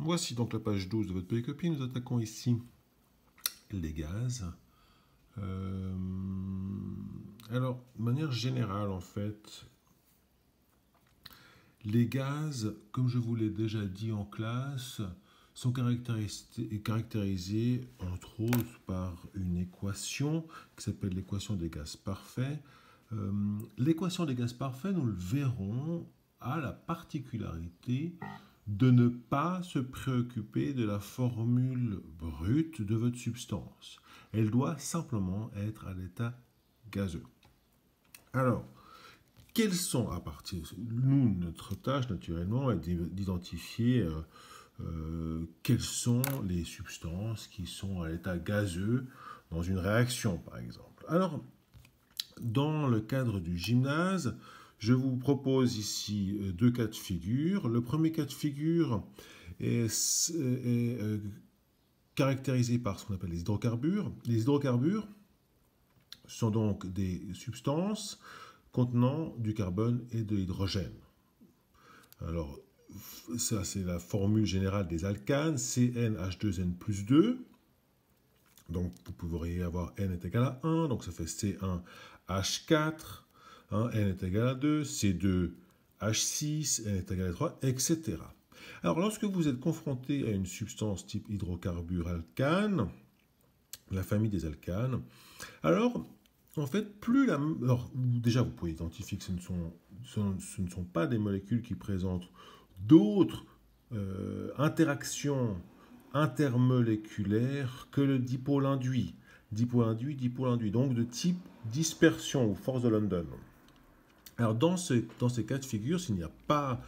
Voici donc la page 12 de votre polycopie. Nous attaquons ici les gaz. Alors, de manière générale, en fait, les gaz, comme je vous l'ai déjà dit en classe, sont caractérisés entre autres par une équation qui s'appelle l'équation des gaz parfaits. L'équation des gaz parfaits, nous le verrons, a la particularité de ne pas se préoccuper de la formule brute de votre substance. Elle doit simplement être à l'état gazeux. Alors, quels sont, à partir nous, notre tâche naturellement est d'identifier quelles sont les substances qui sont à l'état gazeux dans une réaction, par exemple. Alors, dans le cadre du gymnase, je vous propose ici deux cas de figure. Le premier cas de figure est caractérisé par ce qu'on appelle les hydrocarbures. Les hydrocarbures sont donc des substances contenant du carbone et de l'hydrogène. Alors, ça c'est la formule générale des alcanes, CnH2n plus 2. Donc, vous pourriez avoir N est égal à 1, donc ça fait C1H4, hein, N est égal à 2, C2H6, N est égal à 3, etc. Alors, lorsque vous êtes confronté à une substance type hydrocarbure alcane, la famille des alcanes, alors, en fait, alors, déjà, vous pouvez identifier que ce ne sont pas des molécules qui présentent d'autres interactions intermoléculaires que le dipôle induit. Dipôle induit, donc de type dispersion ou force de London. Alors, dans ces cas de figure, s'il n'y a pas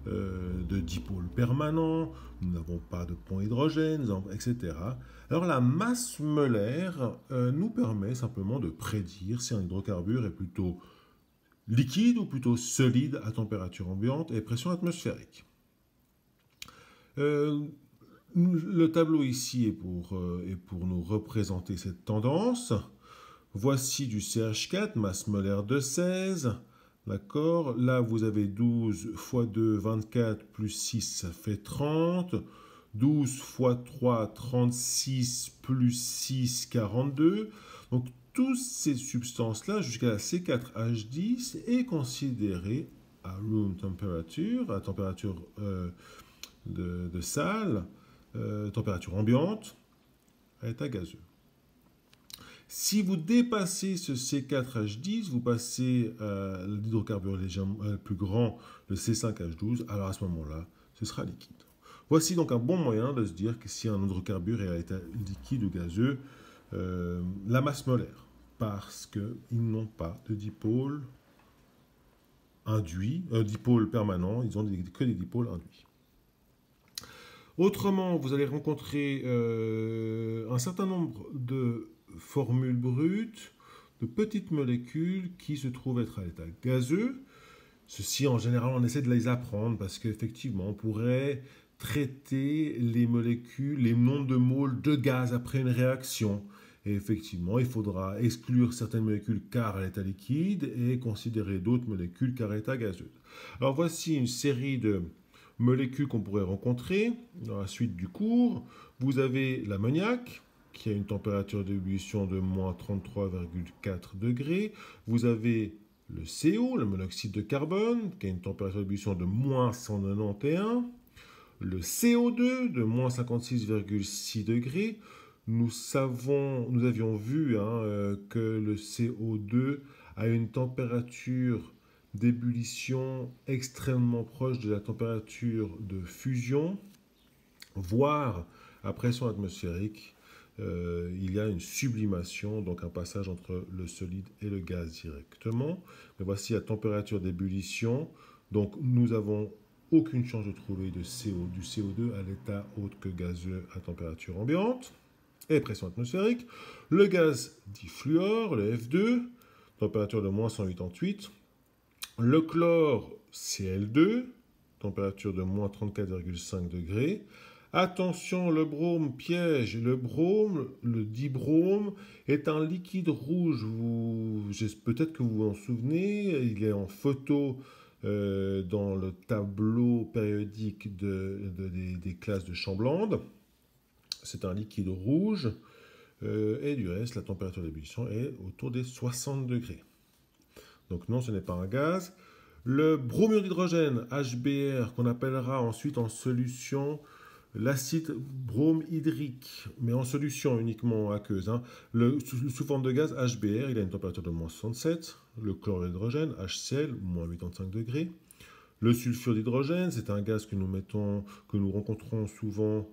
de dipôle permanent, nous n'avons pas de pont hydrogène, etc. Alors la masse molaire nous permet simplement de prédire si un hydrocarbure est plutôt liquide ou plutôt solide à température ambiante et pression atmosphérique. Le tableau ici est pour nous représenter cette tendance. Voici du CH4, masse molaire de 16. D'accord. Là, vous avez 12 x 2, 24, plus 6, ça fait 30. 12 x 3, 36, plus 6, 42. Donc, toutes ces substances-là, jusqu'à la C4H10, est considérée à room temperature, à température de salle, température ambiante, à état gazeux. Si vous dépassez ce C4H10, vous passez à l'hydrocarbure plus grand, le C5H12, alors à ce moment-là, ce sera liquide. Voici donc un bon moyen de se dire que si un hydrocarbure est à l'état liquide ou gazeux, la masse molaire, parce qu'ils n'ont pas de dipôle induit, dipôle permanent, ils n'ont que des dipôles induits. Autrement, vous allez rencontrer un certain nombre de formules brutes, de petites molécules qui se trouvent être à l'état gazeux. Ceci, en général, on essaie de les apprendre parce qu'effectivement, on pourrait traiter les molécules, les nombres de moles de gaz après une réaction. Et effectivement, il faudra exclure certaines molécules car à l'état liquide et considérer d'autres molécules car à l'état gazeux. Alors voici une série de molécules qu'on pourrait rencontrer dans la suite du cours. Vous avez l'ammoniac, qui a une température d'ébullition de moins 33,4 degrés. Vous avez le CO, le monoxyde de carbone, qui a une température d'ébullition de moins 191. Le CO2 de moins 56,6 degrés. Nous avions vu que le CO2 a une température d'ébullition extrêmement proche de la température de fusion, voire à pression atmosphérique. Il y a une sublimation, donc un passage entre le solide et le gaz directement. Mais voici la température d'ébullition. Donc nous n'avons aucune chance de trouver du CO2 à l'état autre que gazeux à température ambiante et pression atmosphérique. Le gaz dit fluor, le F2, température de moins 188. Le chlore, Cl2, température de moins 34,5 degrés. Attention, le brome piège. Le brome, le dibrome, est un liquide rouge. Peut-être que vous vous en souvenez, il est en photo dans le tableau périodique des classes de Chambland. C'est un liquide rouge. Et du reste, la température d'ébullition est autour des 60 degrés. Donc non, ce n'est pas un gaz. Le bromure d'hydrogène, HBr, qu'on appellera ensuite en solution l'acide bromhydrique, mais en solution uniquement aqueuse. Sous forme de gaz, HBr, il a une température de moins 67. Le chlorure d'hydrogène, HCl, moins 85 degrés. Le sulfure d'hydrogène, c'est un gaz que nous rencontrons souvent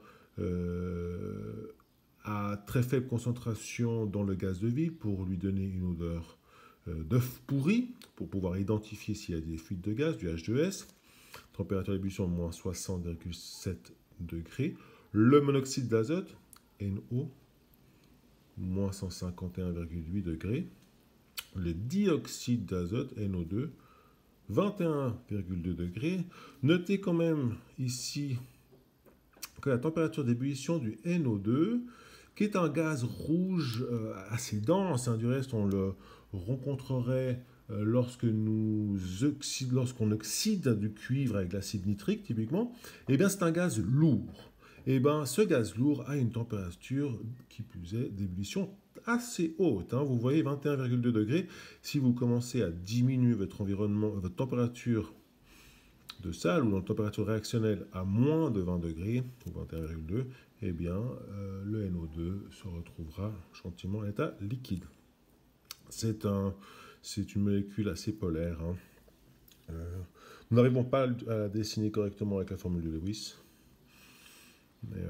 à très faible concentration dans le gaz de ville pour lui donner une odeur d'œuf pourri, pour pouvoir identifier s'il y a des fuites de gaz, du H2S. Température d'ébullition moins 60,7 degrés. Le monoxyde d'azote, NO, moins 151,8 degrés. Le dioxyde d'azote, NO2, 21,2 degrés. Notez quand même ici que la température d'ébullition du NO2, qui est un gaz rouge assez dense, du reste on le rencontrerait lorsqu'on oxyde du cuivre avec l'acide nitrique typiquement, et bien c'est un gaz lourd. Et bien ce gaz lourd a une température qui plus est d'ébullition assez haute. Vous voyez 21,2 degrés. Si vous commencez à diminuer votre température de salle ou dans la température réactionnelle à moins de 20 degrés, ou 21,2, eh bien le NO2 se retrouvera gentiment en état liquide. C'est une molécule assez polaire. Nous n'arrivons pas à la dessiner correctement avec la formule de Lewis. Mais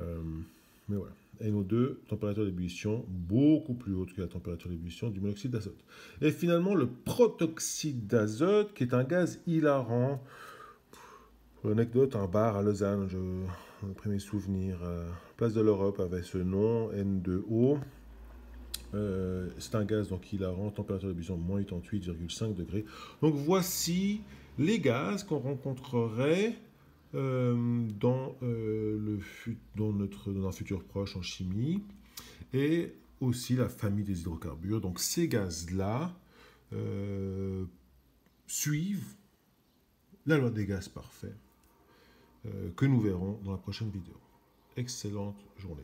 voilà. NO2, température d'ébullition beaucoup plus haute que la température d'ébullition du monoxyde d'azote. Et finalement, le protoxyde d'azote, qui est un gaz hilarant. Pour l'anecdote, un bar à Lausanne, après mes souvenirs, Place de l'Europe avait ce nom, N2O. C'est un gaz donc hilarant, température d'ébullition moins 88,5 degrés. Donc voici les gaz qu'on rencontrerait dans un futur proche en chimie, et aussi la famille des hydrocarbures. Donc ces gaz-là suivent la loi des gaz parfaits que nous verrons dans la prochaine vidéo. Excellente journée.